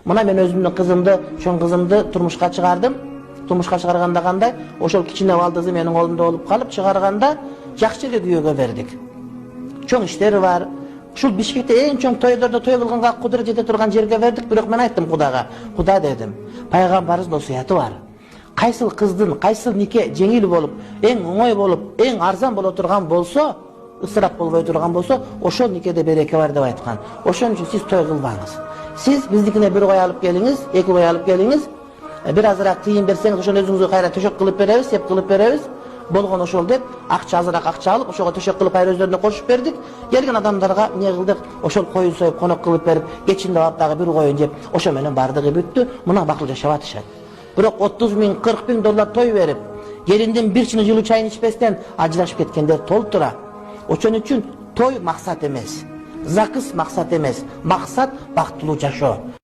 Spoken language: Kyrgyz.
Мына мен өзümдүн кызымды, чоң кызымды турмушка чыгардым. Турмушка чыгарганда кандай? Ошол кичине балдызы менин колумда болуп калып, чыгарганда жакшы жерге күйөөгө бердик. Чоң иштери бар. Ушул Бишкекте эң чоң тойлордо той кылганга кудурет жете турган жерге бердик. Бирок мен айттым Кудага, Куда дедим, пайгамбарыбыздын осуяты бар. Кайсыл кыздын, кайсыл нике жеңил болуп, эң оңой болуп, эң арзан боло турган болсо, ысырап болбой турган болсо, ошол никеде береке бар деп айткан. Ошон үчүн сиз той кылбаңыз. Сиз биздикине бир кой алып келиңиз, эки кой алып келиңиз. Бир азыраак тыйын берсеңиз, ошону өзүңүзгө кайра төшөк кылып беребиз, сеп кылып беребиз. Болгон ошол деп, азыраак акча алып, ошого төшөк кылып кайра өздөрүнө кошуп бердик. Келген адамдарга эмне кылдык? Ошол коюн союп, конок кылып берип, кечинде алып дагы бир коюн жеп, ошо менен бардыгы бүттү. Мына бакыл жашап атышат. Бирок 30 миң, 40 миң доллар той берип, келиндин бир чыны жылуу чайын ичпестен ажырашып кеткендер толтура. Ошон үчүн той максат эмес, закыс максат эмес, максат бактылуу жашоо.